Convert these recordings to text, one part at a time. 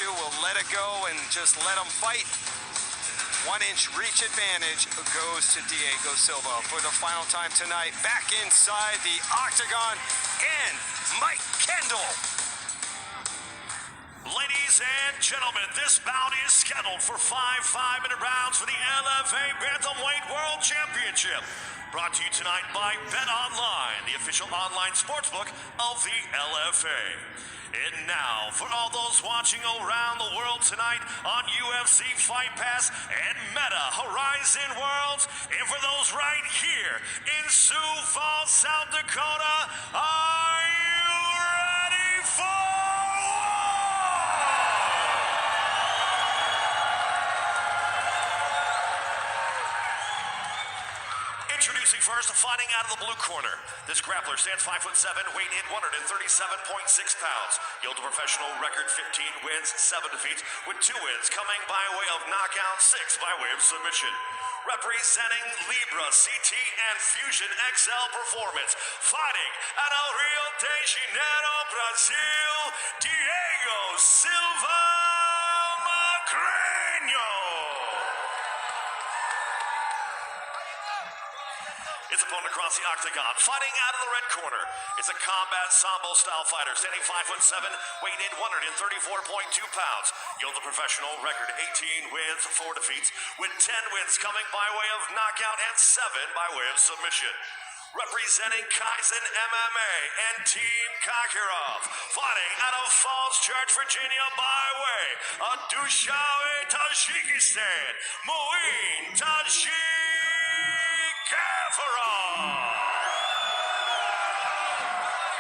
to will let it go and just let him fight. 1-inch reach advantage goes to Diego Silva for the final time tonight. Back inside the octagon, and Mike Kendall. Ladies and gentlemen, this bout is scheduled for 5 5-minute rounds for the LFA Bantamweight World Championship. Brought to you tonight by BetOnline, the official online sportsbook of the LFA. And now, for all those watching around the world tonight on UFC Fight Pass and Meta Horizon Worlds, and for those right here in Sioux Falls, South Dakota, are you ready for Introducing first, fighting out of the blue corner. This grappler stands 5'7", weighing in 137.6 pounds. Yield a professional record 15 wins, 7 defeats, with 2 wins coming by way of knockout, 6 by way of submission. Representing Libra, CT, and Fusion XL Performance, fighting out of Rio de Janeiro, Brazil, Diego Silva Magreño. His opponent across the octagon, fighting out of the red corner. It's a combat sambo-style fighter, standing 5'7", weighing in 134.2 pounds. Yields a professional record, 18 wins, 4 defeats, with 10 wins coming by way of knockout and 7 by way of submission. Representing Kaizen MMA and Team Kakarov, fighting out of Falls Church, Virginia by way of Dushanbe, Tajikistan, Muin, Gafur.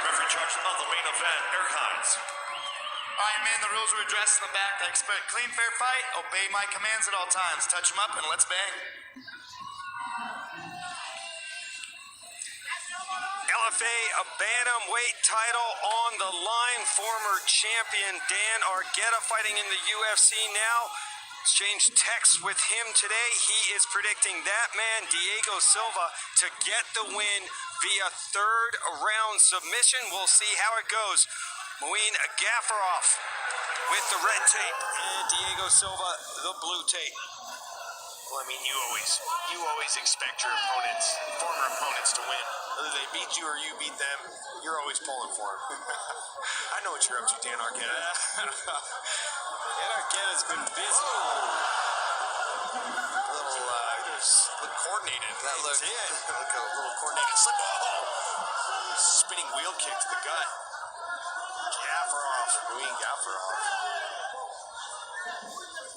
Referee charged of the main event, Eric Hines. All right, man, the rules were addressed in the back. I expect clean, fair fight. Obey my commands at all times. Touch them up and let's bang. LFA, a bantamweight title on the line. Former champion Dan Argueta fighting in the UFC now. Exchanged texts with him today. He is predicting that man, Diego Silva, to get the win via third round submission. We'll see how it goes. Muin Gafur with the red tape, and Diego Silva the blue tape. Well, I mean, you always expect your former opponents to win. Whether they beat you or you beat them, you're always pulling for them. I know what you're up to, Dan Argueta. Dan Argueta's been busy. Look coordinated. That looked like a little coordinated slip. Spinning wheel kick to the gut. Muin Gafur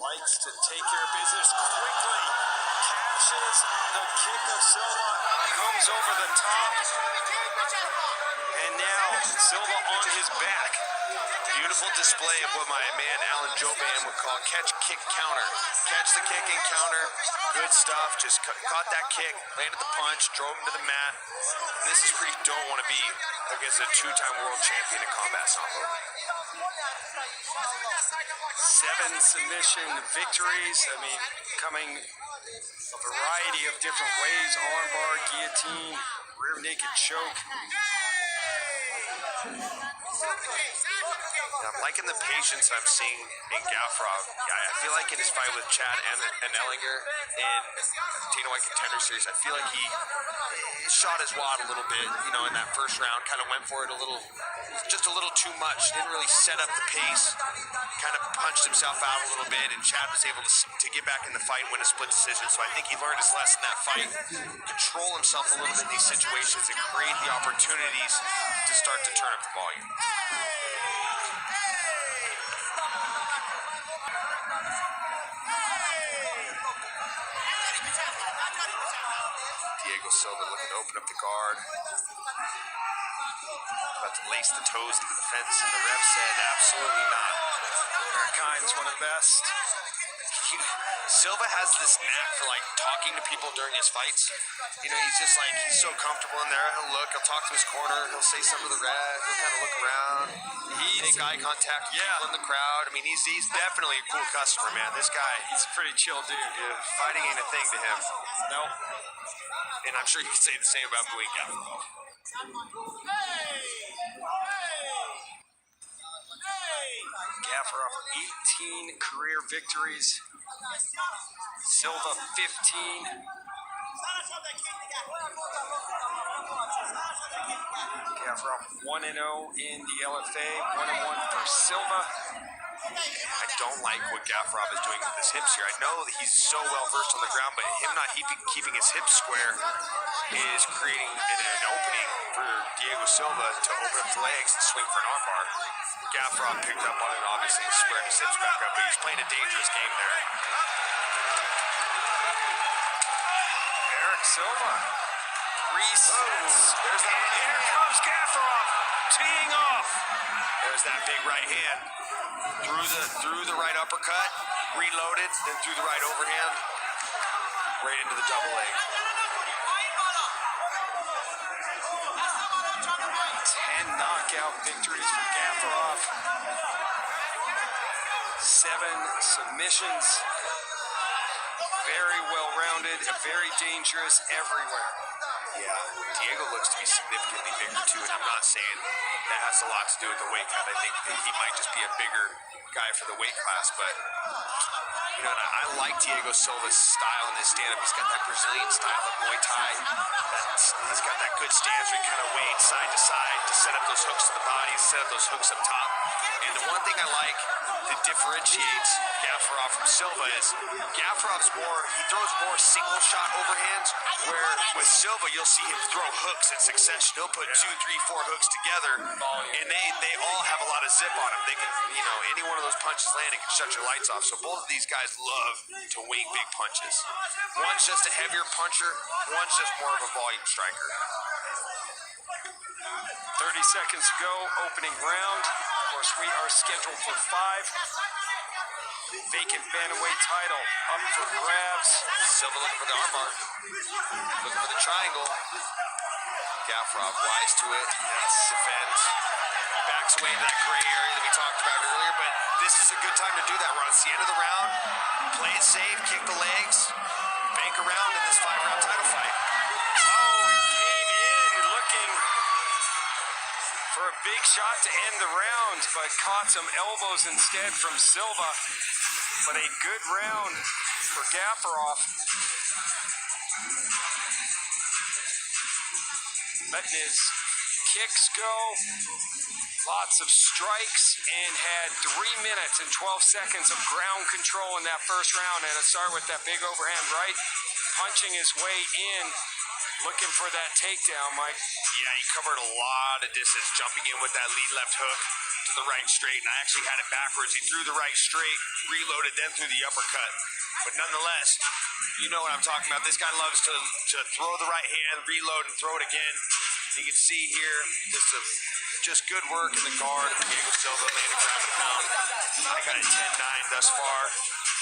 likes to take care of business quickly. Catches the kick of Silva, comes over the top, and now Silva on his back. Beautiful display of what my man Alan Joban would call catch, kick, counter. Catch the kick and counter. Good stuff. Just caught that kick, landed the punch, drove him to the mat. And this is where you don't want to be against a 2-time world champion in combat sambo. 7 submission victories. I mean, coming a variety of different ways: armbar, guillotine, rear naked choke. I'm liking the patience I'm seeing in Gafur. I feel like in his fight with Chad and Ellinger in Dana White Contender Series, I feel like he shot his wad a little bit, in that first round, kind of went for it just a little too much. Didn't really set up the pace, kind of punched himself out a little bit, and Chad was able to get back in the fight and win a split decision. So I think he learned his lesson in that fight, control himself a little bit in these situations and create the opportunities to start to turn up the volume. Diego Silva looking to open up the guard. About to lace the toes to the fence, and the ref said absolutely not. Eric Hines, one of the best. Silva has this knack for talking to people during his fights. He's so comfortable in there. He'll talk to his corner, he'll say something to the ref, he'll kind of look around. He'll make eye contact with people in the crowd. I mean, he's definitely a cool customer, man. This guy, he's a pretty chill dude. Yeah, fighting ain't a thing to him. Nope. And I'm sure you could say the same about Muin Gafur. Gafur Gafurov, 18 career victories. Silva, 15. Gafurov 1-0 in the LFA, 1-1 for Silva. I don't like what Gafurov is doing with his hips here. I know that he's so well versed on the ground, but him not keeping his hips square is creating an opening for Diego Silva to open up the legs and swing for an armbar. Gafurov picked up on it, obviously squared his hips back up, but he's playing a dangerous game there. Eric Silva resets. There's that right Here comes Gafurov teeing off. There's that big right hand. Through the right uppercut, reloaded, then through the right overhand, right into the double leg. 10 knockout victories for Gafurov. 7 submissions. Very well-rounded, very dangerous everywhere. Yeah, Diego looks to be significantly bigger too, and I'm not saying that has a lot to do with the weight cut. I think that he might just be a bigger guy for the weight class, but you know, I like Diego Silva's style in his stand-up. He's got that Brazilian style of Muay Thai. He's got that good stance where he kind of wades side to side to set up those hooks to the body, set up those hooks up top. And the one thing I like that differentiates Gafurov from Silva is Gafurov's he throws more single shot overhands, where with Silva you'll see him throw hooks in succession. He'll put 2, 3, 4 hooks together, and they all have a lot of zip on them. They can, you know, any one of those punches landing can shut your lights off. So both of these guys love to wing big punches. One's just a heavier puncher, one's just more of a volume striker. 30 seconds to go, opening round. Of course, we are scheduled for 5. Vacant bantamweight title up for grabs. Silva looking for the armbar, looking for the triangle. Gafurov wise to it. Yes, defends. Backs away into that gray area that we talked about earlier, but this is a good time to do that. We're on the end of the round. Play it safe, kick the legs, bank around in this 5-round title fight. Oh, he came in looking for a big shot to end the round, but caught some elbows instead from Silva. But a good round for Gafurov. Letting his kicks go. Lots of strikes, and had 3 minutes and 12 seconds of ground control in that first round. And let's start with that big overhand right, punching his way in, looking for that takedown, Mike. Yeah, he covered a lot of distance, jumping in with that lead left hook to the right straight, and I actually had it backwards. He threw the right straight, reloaded, then threw the uppercut. But nonetheless, you know what I'm talking about. This guy loves to throw the right hand, reload, and throw it again. You can see here just good work in the guard. Diego Silva landed ground and pound. I got a 10-9 thus far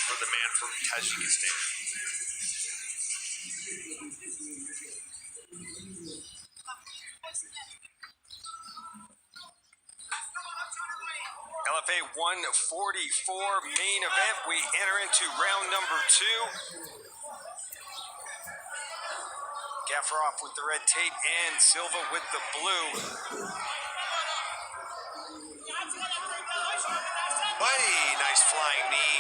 for the man from Tajikistan. LFA 144 main event. We enter into round number 2. Gafurov with the red tape and Silva with the blue. Hey, nice flying knee.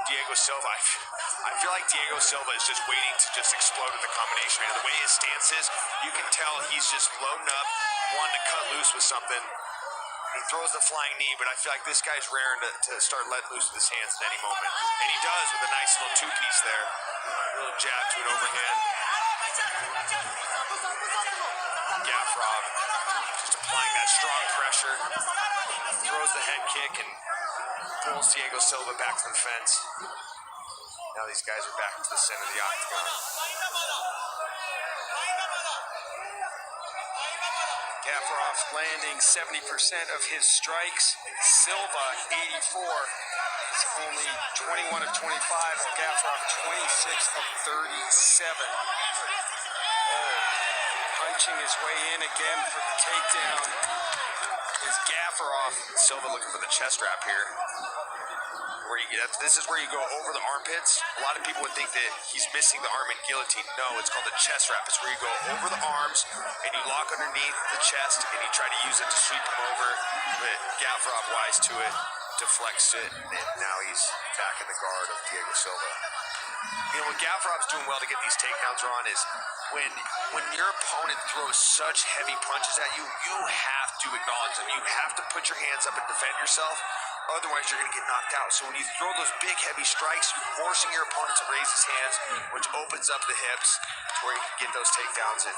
Diego Silva. I feel like Diego Silva is just waiting to just explode with the combination. The way his stance is, you can tell he's just loading up, wanting to cut loose with something. He throws the flying knee, but I feel like this guy's raring to start letting loose with his hands at any moment. And he does with a nice little 2-piece there. A little jab to an overhand. Gafurov just applying that strong pressure. Throws the head kick and pulls Diego Silva back to the fence. Now these guys are back to the center of the octagon. Gafurov landing 70% of his strikes. Silva, 84. It's only 21 of 25, while Gafurov, 26 of 37. Punching his way in again for the takedown is Gafurov. Silva looking for the chest wrap here. This is where you go over the armpits. A lot of people would think that he's missing the arm in guillotine. No, it's called a chest wrap. It's where you go over the arms and you lock underneath the chest and you try to use it to sweep him over. But Gafurov, wise to it, deflects it, and now he's back in the guard of Diego Silva. You know, what Gafurov's doing well to get these takedowns, Ron, is when your opponent throws such heavy punches at you, you have to acknowledge them. You have to put your hands up and defend yourself. Otherwise, you're going to get knocked out. So when you throw those big, heavy strikes, you're forcing your opponent to raise his hands, which opens up the hips to where you can get those takedowns. And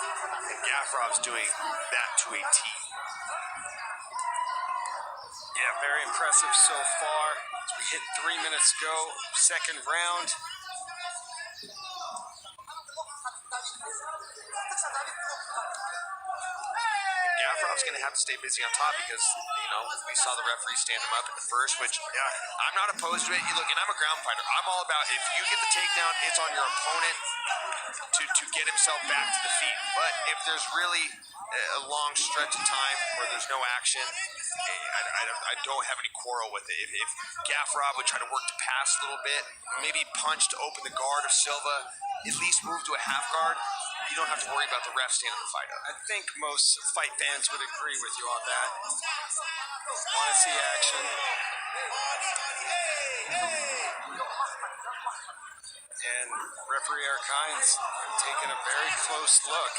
Gafurov's doing that to a T. Yeah, very impressive so far. As we hit 3 minutes go, second round. Gafurov's going to have to stay busy on top because, you know, we saw the referee stand him up in the first, which, yeah, I'm not opposed to it. Look, and I'm a ground fighter. I'm all about if you get the takedown, it's on your opponent to get himself back to the feet. But if there's really a long stretch of time where there's no action, I don't have any quarrel with it. If Gafurov would try to work to pass a little bit, maybe punch to open the guard of Silva, at least move to a half guard, you don't have to worry about the ref standing the fight up. I think most fight fans would agree with you on that. Want to see action. And referee Eric Hines taking a very close look.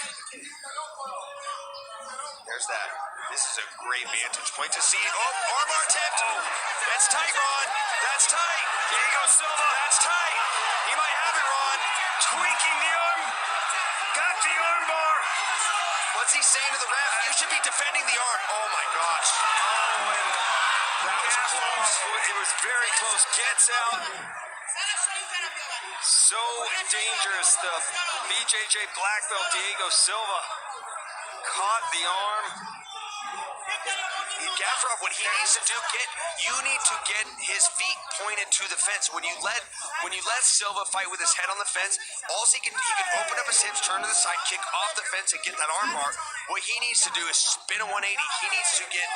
There's that. This is a great vantage point to see. Oh, armbar attempt. That's tight, Ron. That's tight. Diego Silva, That's tight. He might have it, Ron. tweaking the arm. Got the arm bar. What's he saying to the ref? You should be defending the arm. Oh, my gosh. Oh, and That was close. it was very close. Gets out. So dangerous. The BJJ black belt Diego Silva caught the arm. Gafurov, what he needs to do, you need to get his feet pointed to the fence. When you let Silva fight with his head on the fence, he can open up his hips, turn to the side, kick off the fence, and get that arm bar. What he needs to do is spin a 180. He needs to get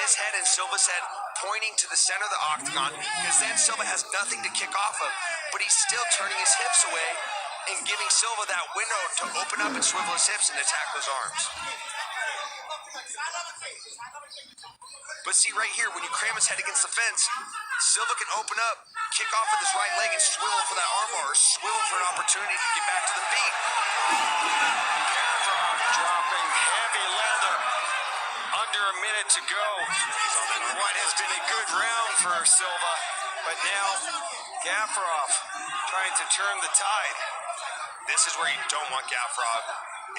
his head and Silva's head pointing to the center of the octagon, because then Silva has nothing to kick off of, but he's still turning his hips away and giving Silva that window to open up and swivel his hips and attack those arms. But see, right here, when you cram his head against the fence, Silva can open up, kick off with his right leg, and swivel for that armbar, or swivel for an opportunity to get back to the feet. Gafurov dropping heavy leather. Under a minute to go. What has been a good round for Silva, but now Gafurov trying to turn the tide. This is where you don't want Gafurov,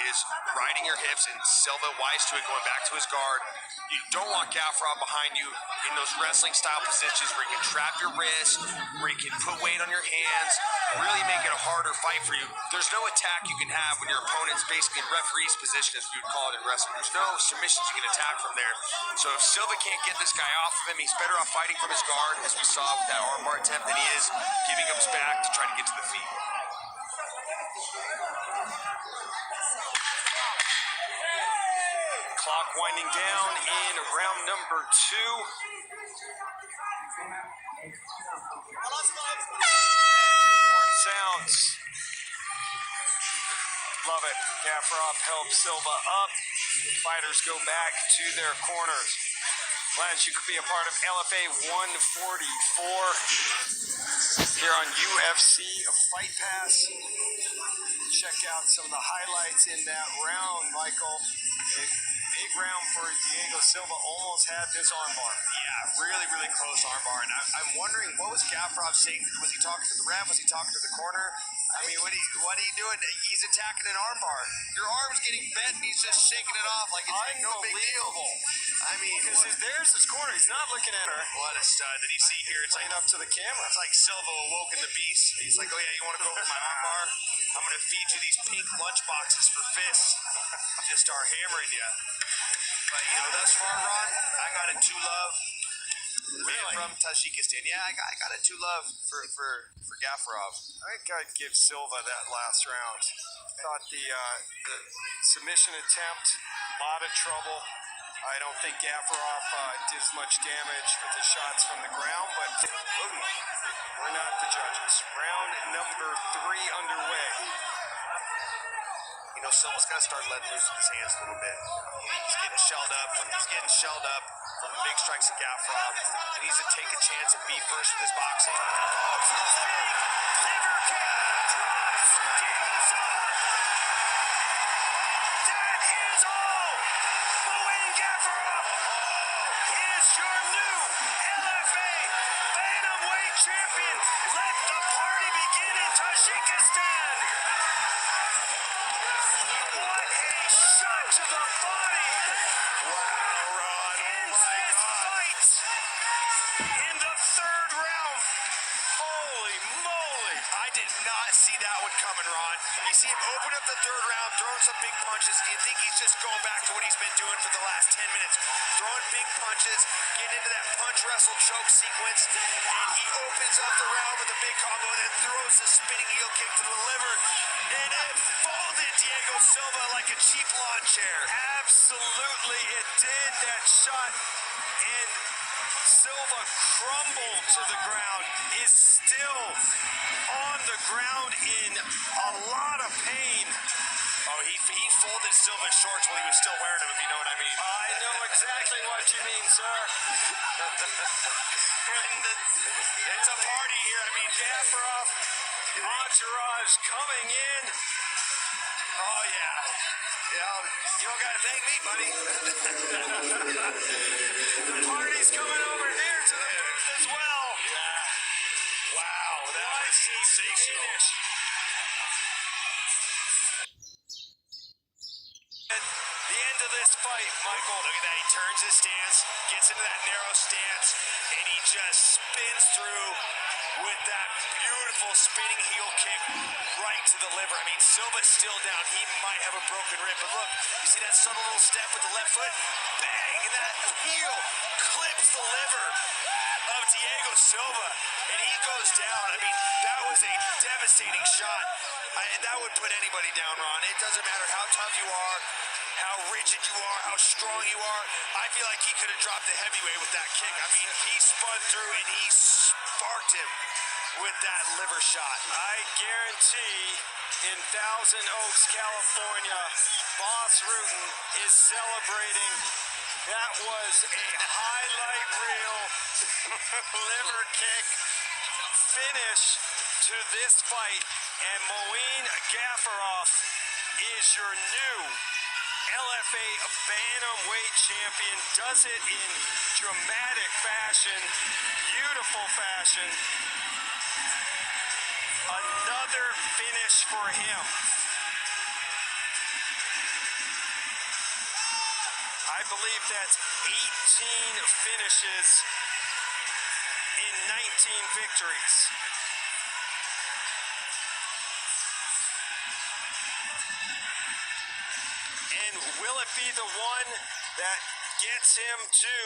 is riding your hips, and Silva, wise to it, going back to his guard. You don't want Gafurov behind you in those wrestling-style positions where you can trap your wrist, where you can put weight on your hands, really make it a harder fight for you. There's no attack you can have when your opponent's basically in referee's position, as we would call it in wrestling. There's no submissions you can attack from there. So if Silva can't get this guy off of him, he's better off fighting from his guard, as we saw with that armbar attempt, than he is giving up his back to try to get to the feet. Clock winding down in round number 2. Horn sounds. Love it. Gafurov helps Silva up. Fighters go back to their corners. Glad you could be a part of LFA 144 here on UFC Fight Pass. Check out some of the highlights in that round, Michael. A big round for Diego Silva, almost had this armbar. Yeah, really, really close armbar. And I'm wondering, what was Gafurov saying? Was he talking to the ref? Was he talking to the corner? I mean, what are you doing? He's attacking an armbar. Your arm's getting bent, and he's just shaking it off like it's no big deal. I mean, Because there's his corner. He's not looking at her. what a stud that you see here. It's like Playing up to the camera. It's like Silva awoken the beast. He's like, oh yeah, you want to go for my armbar? I'm going to feed you these pink lunch boxes for fists. Just start hammering you. But, you know, thus far, Ron, I got a 2 love. Really? From Toҷикистон. Yeah, I got a 2 love for Gafurov. I think I'd give Silva that last round. Thought the submission attempt, a lot of trouble. I don't think Gafurov did as much damage with the shots from the ground, but We're not the judges. Round number 3 underway. You know, Silva's got to start letting loose with his hands a little bit. He's getting shelled up. He's getting shelled up from the big strikes of Gafur. He needs to take a chance and be first with his boxing. Liver kick drops Diego Silva. That is all. Muin Gafur is your new LFA bantamweight champion. Let the party begin in Tajikistan. What a shot to the body. Wow, Ron. Ends this fight in the 3rd round. Holy moly. I did not see that one coming, Ron. You see him open up the 3rd round, throwing some big punches. Do you think he's just going back to what he's been doing for the last 10 minutes? Throwing big punches, getting into that punch wrestle choke sequence, and he opens up the round with a big combo and then throws the spinning heel kick to the liver, and it folded Diego Silva like a cheap lawn chair. Absolutely, it did. That shot, and Silva crumbled to the ground, is still on the ground in a lot of pain. Oh, he folded Silva's shorts while he was still wearing them, if you know what I mean. I know exactly what you mean, sir. It's a party here. I mean, Gafur, entourage coming in. oh, yeah. You don't got to thank me, buddy. The party's coming over here to the booth as well. Yeah. Wow, that was sensational. The end of this fight, Michael. Look at that. He turns his stance, gets into that narrow stance, and he just spins through with that beautiful spinning heel kick right to the liver. I mean, Silva's still down. He might have a broken rib, but look, you see that subtle little step with the left foot? Bang! And that heel clips the liver of Diego Silva, and he goes down. I mean, that was a devastating shot. That would put anybody down, Ron. It doesn't matter how tough you are, how rigid you are, how strong you are. I feel like he could have dropped the heavyweight with that kick. I mean, he spun through and he sparked him with that liver shot. I guarantee in Thousand Oaks, California, Boss Rutan is celebrating. That was a highlight reel liver kick finish to this fight, and Muin Gafur is your new LFA bantamweight champion. Does it in dramatic fashion, beautiful fashion. Another finish for him. I believe that's 18 finishes in 19 victories. And will it be the one that gets him to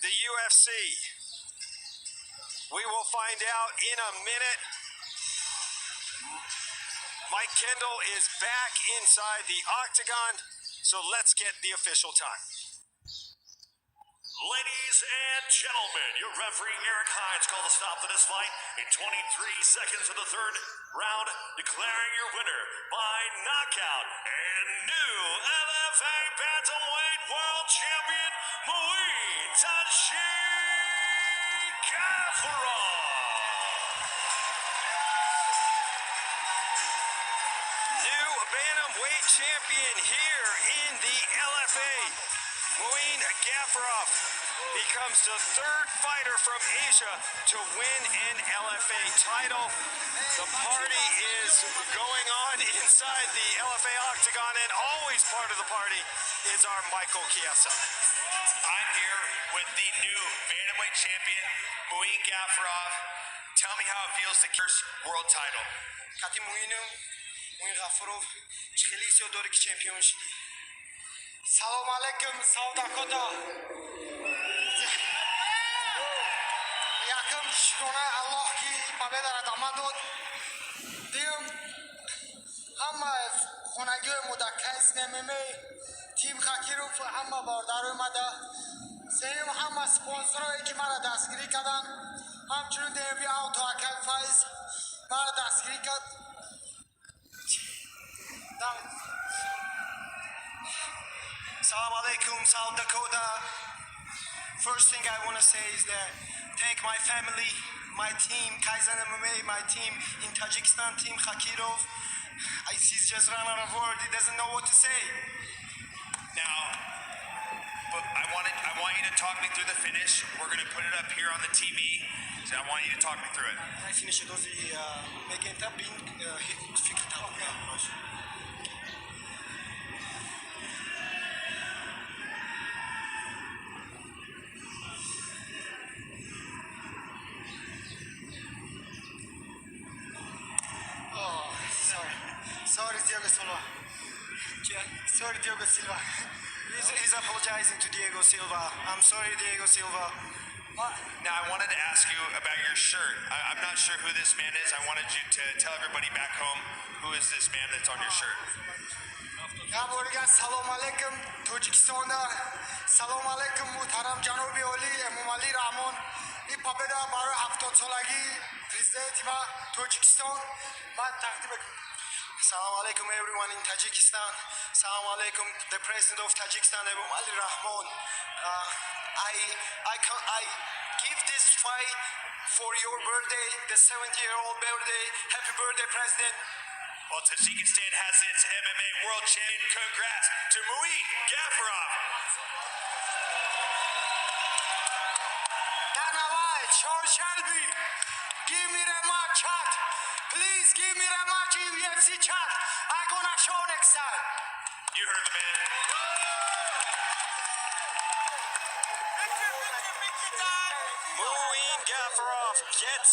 the UFC? We will find out in a minute. Mike Kendall is back inside the octagon, so let's get the official time. Ladies and gentlemen, your referee Eric Hines called a stop to this fight in 23 seconds of the 3rd round, declaring your winner by knockout and new LFA bantamweight world champion Muin Gafur. New bantamweight champion here in the LFA. Muin Gafur becomes the 3rd fighter from Asia to win an LFA title. The party is going on inside the LFA octagon, and always part of the party is our Michael Chiesa. I'm here with the new bantamweight champion, Muin Gafur. Tell me how it feels to curse world title. خاطی موین غفورов خیلی داره که چمپیون شد. سلام علیکم سوداکودا. یکم شکرانه الله که پاوه دارد آمد داد. دیم همه خونگی مدکز نمیمه تیم خاکی رو همه باردار اومده. سیم همه سپانسرهایی که مرا دستگیری کردن. همچنین دیوی آوتو اکل فایز مرا دستگیری کرد. Salam alaikum, South Dakota. First thing I want to say is that thank my family, my team, Kaizen MMA, my team in Tajikistan, team Khakirov. He's just run out of words. He doesn't know what to say. Now, but I want you to talk me through the finish. We're going to put it up here on the TV. So I want you to talk me through it. I finish it with the Megenta being fikir tamam ya. Sorry, Diego Silva. Sorry, Diego Silva. He's apologizing to Diego Silva. I'm sorry, Diego Silva. Now, I wanted to ask you about your shirt. I'm not sure who this man is. I wanted you to tell everybody back home who is this man that's on your shirt. Gafur, salam alaikum, Toҷикистонда. Salam alaikum, muhtaram Ҷаноби Олӣ Эмомалӣ Раҳмон. این победа барои 70 солаги президенти ва Тоҷикистон ман тақдим мекунам. Salam alaikum everyone in Tajikistan. Salam alaikum the president of Tajikistan Emomali Rahmon. I give this fight for your birthday, the 70-year-old birthday. Happy birthday, President. Well, Tajikistan has its MMA world champion. Congrats to Muin Gafur. Danawai, Sean Shelby, give me the match chat. Please give me the match in UFC chat. I'm gonna show next time. You heard the man. Muin Gafur gets